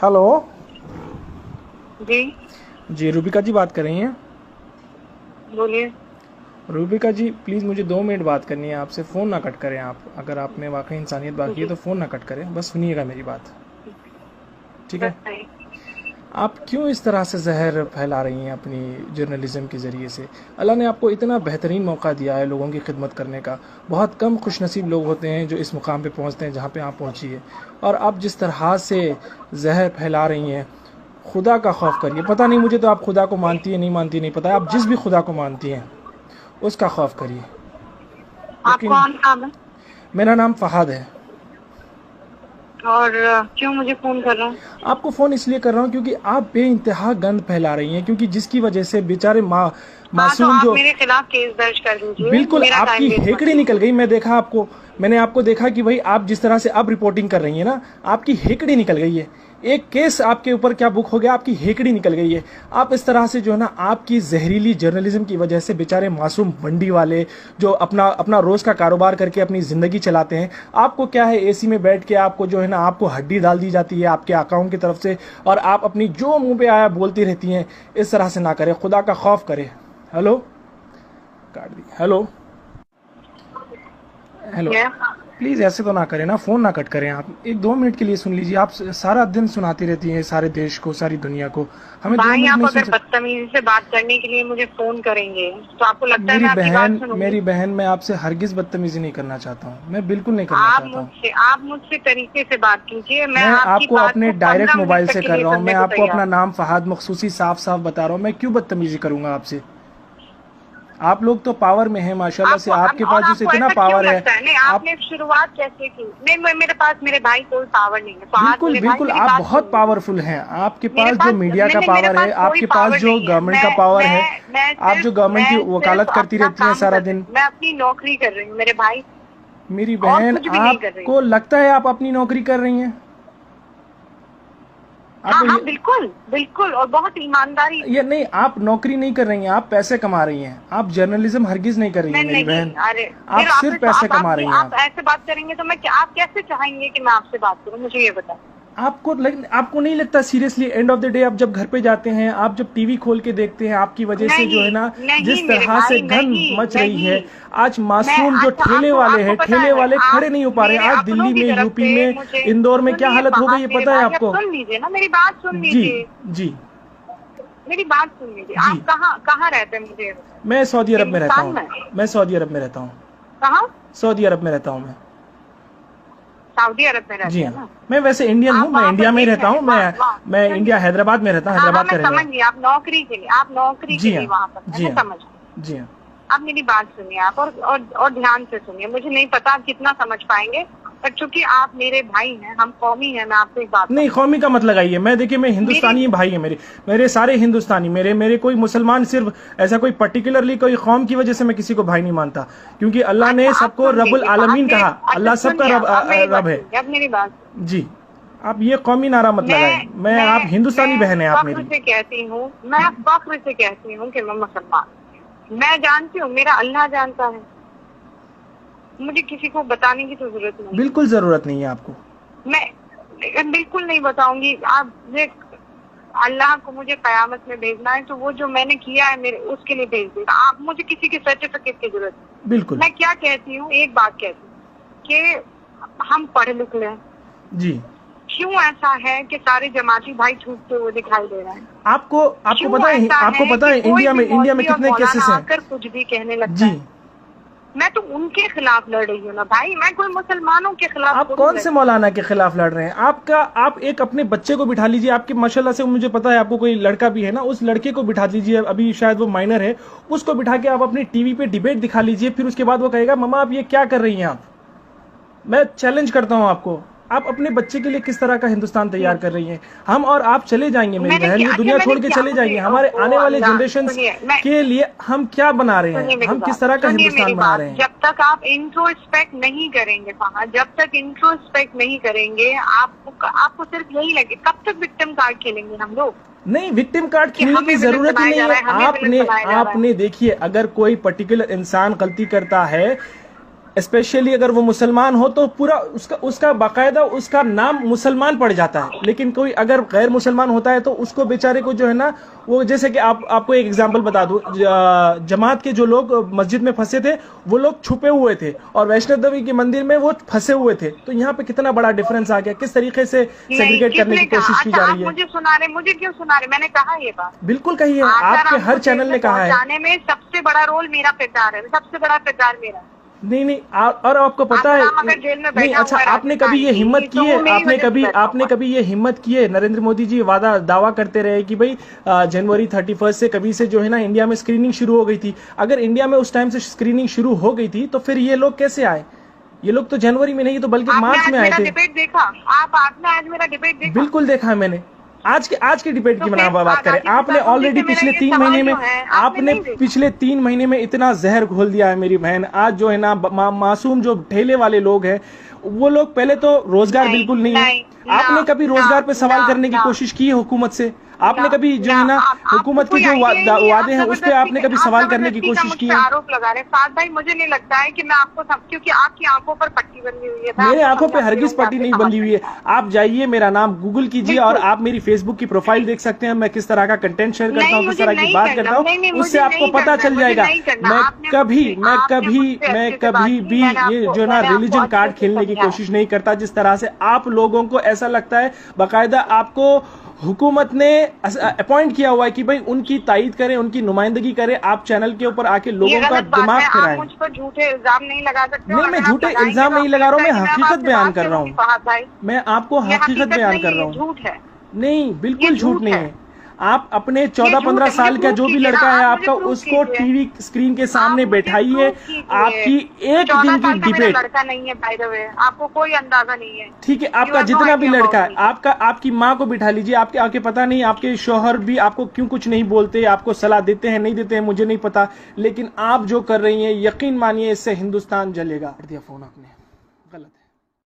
Hello. जी जी रूबिका जी बात कर रही हैं? बोलिए। रूबिका जी प्लीज़ मुझे 2 मिनट बात करनी है आपसे। फ़ोन ना कट करें आप। अगर आप में वाकई इंसानियत बाकी है जी तो फ़ोन ना कट करें, बस सुनिएगा मेरी बात। ठीक है? बताइए। आप क्यों इस तरह से जहर फैला रही हैं अपनी जर्नलिज़म के ज़रिए से? अल्लाह ने आपको इतना बेहतरीन मौका दिया है लोगों की खिदमत करने का। बहुत कम खुशनसीब लोग होते हैं जो इस मुकाम पे पहुंचते हैं जहां पे आप पहुंची है। और आप जिस तरह से जहर फैला रही हैं, खुदा का खौफ करिए। पता नहीं मुझे तो आप खुदा को मानती है नहीं मानती नहीं पता है। आप जिस भी खुदा को मानती हैं उसका खौफ करिए। आप यकीन। कौन साहब हैं मेरा नाम फ़हाद है। और क्यों मुझे फोन कर रहे हैं? आपको फ़ोन इसलिए कर रहा हूँ क्योंकि आप बेइंतहा गंद फैला रही हैं, क्योंकि जिसकी वजह से बेचारे हाँ, तो मासूम आप जो। मेरे खिलाफ केस दर्ज कर दीजिए। बिल्कुल मेरा आपकी टाइम वेस्ट मत हेकड़ी निकल कीजिए। गई। मैं देखा आपको, मैंने आपको देखा कि भाई आप जिस तरह से अब रिपोर्टिंग कर रही हैं ना, आपकी हेकड़ी निकल गई है। एक केस आपके ऊपर क्या बुक हो गया, आपकी हेकड़ी निकल गई है। आप इस तरह से जो है ना, आपकी जहरीली जर्नलिज्म की वजह से बेचारे मासूम मंडी वाले जो अपना अपना रोज़ का कारोबार करके अपनी ज़िंदगी चलाते हैं, आपको क्या है एसी में बैठ के आपको जो है ना, आपको हड्डी डाल दी जाती है आपके अकाउंट की तरफ से, और आप अपनी जो मुंह पे आया बोलती रहती हैं। इस तरह से ना करें, खुदा का खौफ करें। हेलो, काट दी। Hello hello. क्या? प्लीज़ ऐसे तो ना करें ना, फ़ोन ना कट करें आप। 1-2 मिनट के लिए सुन लीजिए। आप सारा दिन सुनाती रहती हैं सारे देश को, सारी दुनिया को। हमें दो भाई, मिनट आप नहीं सुन अगर सकते? बदतमीजी से बात करने के लिए मुझे फोन करेंगे तो आपको लगता है मैं आपकी बात सुनूंगी? मेरी बहन, मैं आपसे हरगिज़ बदतमीज़ी नहीं करना चाहता हूँ। मैं बिल्कुल नहीं करना चाहता हूँ। आप मुझसे तरीके से बात कीजिए। मैं मैं आपकी आपको बात अपने को डायरेक्ट 15 मोबाइल मिनट तक से के कर लिए रहा हूँ। मैं सुनने को आपको अपना तैयार हूँ। नाम फ़हाद मखसूसी साफ साफ बता रहा हूँ। मैं क्यों बदतमीज़ी करूँगा आपसे? आप लोग तो पावर में हैं माशाल्लाह से। आपको आपके और पास जैसे आपको इतना ऐसा क्यों पावर है। लगता है? नहीं, आप आपने शुरुआत कैसे की? नहीं, मेरे पास मेरे भाई कोई पावर नहीं है। फहाद बिल्कुल मेरे भाई, बिल्कुल मेरी आप बात सुन बहुत लीजिए। पावरफुल हैं। आपके मेरे पास जो पास मीडिया का मैंने मेरे पावर पास है, कोई आपके पास पावर जो नहीं है। गवर्नमेंट का पावर है, आप जो गवर्नमेंट की मैं सिर्फ वकालत करती अपना रहती हैं काम सारा कर रही दिन। हूँ। मैं अपनी नौकरी कर रही हूँ मेरे भाई। मेरी और बहन, कुछ भी नहीं कर रही हूँ। आपको लगता है आप अपनी नौकरी कर रही हैं? हाँ आपको हाँ, ये बिल्कुल बिल्कुल, और बहुत ईमानदारी से। ये नहीं, आप नौकरी नहीं कर रही हैं, आप पैसे कमा रही हैं। आप जर्नलिज्म हरगिज नहीं कर रही मैं हैं मेरी नहीं, बहन। अरे आप फिर सिर्फ पैसे कमा रही हैं आप आप। ऐसे बात करेंगे तो आप कैसे चाहेंगे कि मैं आपसे बात करूँ? मुझे ये बताएं। आपको नहीं लगता seriously, end of the day आप जब घर पे जाते हैं, आप जब टीवी खोल के देखते हैं, आपकी वजह से जो है नहीं ना, नहीं जिस मेरे तरह से भाई, गंद नहीं मच रही नहीं। है। आज मैं मासूम जो अच्छा, ठेले आपको वाले आपको हैं, पता ठेले है, वाले खड़े आप नहीं हो पा रहे हैं। मेरे आज अपनों दिल्ली की में, तरफ यूपी से में, मुझे इंदौर में क्या सुनिए। हालत हो गई फहाद है मेरे पता है भाई, आप आपको? सुन लीजिए ना, मेरी बात सुन जी लीजिए। जी मेरी बात सुन लीजिए। जी। आप कहाँ कहाँ रहते हैं मुझे ये बताएं। मैं सऊदी अरब में रहता हिंदुस्तान हूँ। में? मैं सऊदी अरब में रहता हूँ। कहाँ? सऊदी अरब में रहता हूँ मैं। सऊदी अरब में जी रहते हैं हाँ। ना? मैं वैसे इंडियन हूँ, आप मैं वहाँ पर इंडिया में ही एक रहता हूँ। मिनट, वहाँ वहाँ मैं इंडिया सुनिए। हैदराबाद में रहता हूँ, हाँ हाँ, हैदराबाद का मैं रहने समझ वाला। गई। आप नौकरी के जी लिए हाँ वहाँ पर है, जी मैं हाँ समझ गई। जी हाँ। आप मेरी बात सुनिए। आप और ध्यान से सुनिए। मुझे नहीं पता आप कितना समझ पाएंगे, पर चूंकि आप मेरे भाई हैं, हम कौमी हैं, मैं आपसे एक बात नहीं, कहूँ। कौमी का मत लगाइए। मैं देखिए, मैं मेरी हिंदुस्तानी भाई है मेरे। मेरे सारे हिंदुस्तानी, मेरे मेरे कोई मुसलमान, सिर्फ ऐसा कोई पर्टिकुलरली कोई कौम की वजह से मैं किसी को भाई नहीं मानता, क्योंकि अल्लाह ने अच्छा, आप सबको सुन रब्बुल लीजिए। आलमीन कहा। अच्छा अल्लाह सबका सुनिए, रब अब मेरी बात रब है। सुनिए, अब मेरी बात सुनिए। जी। आप ये कौमी नारा मत लगाएं। मैं आप हिंदुस्तानी मैं बहन है आप फख्र मेरी। से कहती हूँ, मैं फख्र से कहती हूँ कि मैं मुसलमान। मैं जानती हूँ, मेरा अल्लाह जानता है। मुझे किसी को बताने की तो जरूरत नहीं है। बिल्कुल जरूरत नहीं है आपको। मैं बिल्कुल नहीं बताऊंगी। आप अल्लाह को मुझे कयामत में भेजना है तो वो जो मैंने किया है मेरे उसके लिए भेज देगा। आप मुझे किसी के सर्टिफिकेट की जरूरत नहीं। बिल्कुल। मैं क्या कहती हूँ, एक बात कहती हूँ कि हम पढ़ लिख लें। जी। क्यों ऐसा है कि सारे जमाती भाई छूटते हुए दिखाई दे रहे हैं? आपको आपको क्यों पता है, ऐसा आपको पता कि है कोई भी इंडिया में मौलवी और कितने केसेस मौलाना हैं? आकर कुछ भी कहने लगता जी। है? मैं तो उनके खिलाफ लड़ रही हूँ ना भाई, मैं कोई मुसलमानों के खिलाफ आप थोड़ी कौन लड़ से रही हूँ। मौलाना के खिलाफ लड़ रहे हैं? आप एक अपने बच्चे को बिठा लीजिए। आपके माशाल्लाह से मुझे पता है आपको कोई लड़का भी है ना, उस लड़के को बिठा लीजिए। अभी शायद वो माइनर है, उसको बिठा के आप अपनी टीवी पे डिबेट दिखा लीजिए। फिर उसके बाद वो कहेगा मम्मा आप ये क्या कर रही हैं आप। मैं चैलेंज करता हूं आपको, आप अपने बच्चे के लिए किस तरह का हिंदुस्तान तैयार कर रही हैं? हम और आप चले जाएंगे मेरी मैंने बहन, क्या ये अच्छा दुनिया मैंने छोड़ के क्या चले मुझे जाएंगे। हमारे ओ आने वाले अल्लाह, जनरेशन सुनिए मैं के लिए हम क्या बना रहे सुनिए हैं, मेरी हम बात, किस तरह का सुनिए मेरी हिंदुस्तान बना बात। रहे हैं? जब तक आप इंट्रोस्पेक्ट नहीं करेंगे फहद, जब तक इंट्रोस्पेक्ट नहीं करेंगे, आपको सिर्फ यही लगे। कब तक विक्टिम कार्ड खेलेंगे हम लोग? नहीं, विक्टिम कार्ड कि खेलने की हमें विलन जरूरत ही बनाया नहीं जा रहा है। है, हमें विलन बनाया जा रहा है। आपने देखिए, अगर कोई पर्टिकुलर इंसान गलती करता है, स्पेशली अगर वो मुसलमान हो तो पूरा उसका बाकायदा उसका नाम मुसलमान पड़ जाता है। लेकिन कोई अगर गैर मुसलमान होता है तो उसको बेचारे को जो है ना, वो जैसे कि आपको एक एग्जांपल बता दूं, जमात के जो लोग मस्जिद में फंसे थे वो लोग छुपे हुए थे और वैष्णो देवी के मंदिर में वो फंसे हुए थे। तो यहाँ पे कितना बड़ा डिफरेंस आ गया, किस तरीके से सेग्रीगेट करने की कोशिश की जा रही है। मुझे सुना रहे, मुझे क्यों सुना रहे? मैंने कहा ये बात, बिल्कुल कही है, आपके हर चैनल ने कहा है। जाने में सबसे बड़ा रोल मेरा किरदार है, सबसे बड़ा किरदार मेरा। नहीं और आपको पता है नहीं, अच्छा आपने कभी ये हिम्मत की है, आपने कभी ये हिम्मत की है? नरेंद्र मोदी जी दावा करते रहे कि भाई जनवरी 31 से कभी से जो है ना इंडिया में स्क्रीनिंग शुरू हो गई थी। अगर इंडिया में उस टाइम से स्क्रीनिंग शुरू हो गई थी तो फिर ये लोग कैसे आए? ये लोग तो जनवरी में नहीं तो बल्कि मार्च में आए थे। डिबेट देखा आपने? आज मेरा डिबेट देखा? बिल्कुल देखा है मैंने। आज के डिबेट की बात करें, आपने ऑलरेडी पिछले 3 महीने में पिछले 3 महीने में इतना जहर घोल दिया है मेरी बहन। आज जो है ना मासूम जो ठेले वाले लोग हैं वो लोग, पहले तो रोजगार बिल्कुल नहीं है। आपने कभी रोजगार पे सवाल करने की कोशिश की है हुकूमत से? आपने कभी जो है ना हुकूमत के जो वादे हैं उस पे आपने कभी सवाल करने की कोशिश की है? आरोप लगा रहे साथ भाई, मुझे नहीं लगता है कि मैं आपको क्योंकि आपकी आंखों पर पट्टी बंधी हुई है। मेरे आंखों पे हरगिज पट्टी नहीं बंधी हुई है। आप जाइए, मेरा नाम गूगल कीजिए और आप मेरी फेसबुक की प्रोफाइल देख सकते हैं। मैं किस तरह का कंटेंट शेयर करता हूँ, किस तरह की बात करता हूँ, उससे आपको पता चल जाएगा। मैं कभी भी ये जो ना रिलीजन कार्ड खेलने की कोशिश नहीं करता। जिस तरह से आप लोगों को ऐसा लगता है, बाकायदा आपको हुकूमत ने अपॉइंट किया हुआ है कि भाई उनकी तायीद करें, उनकी नुमाइंदगी करें, आप चैनल के ऊपर आके लोगों का दिमाग फिराएं। मुझ पर झूठे इल्जाम नहीं लगा सकते। नहीं, मैं झूठे इल्जाम नहीं लगा रहा हूँ, मैं हकीकत बयान कर रहा हूँ। मैं आपको हकीकत बयान कर रहा हूँ। झूठ है? नहीं, बिल्कुल झूठ नहीं है। आप अपने 14-15 साल का जो भी लड़का है आपका, उसको टीवी स्क्रीन के सामने बैठाइए। आपकी एक दिन की डिबेट, लड़का नहीं है बाय द वे, आपको कोई अंदाजा नहीं है। ठीक है, आपका जितना भी लड़का है, आपकी माँ को बिठा लीजिए। आपके पता नहीं आपके शौहर भी आपको क्यों कुछ नहीं बोलते, आपको सलाह देते हैं नहीं देते हैं मुझे नहीं पता, लेकिन आप जो कर रही हैं यकीन मानिए इससे हिंदुस्तान जलेगा। दिया फोन आपने, गलत है।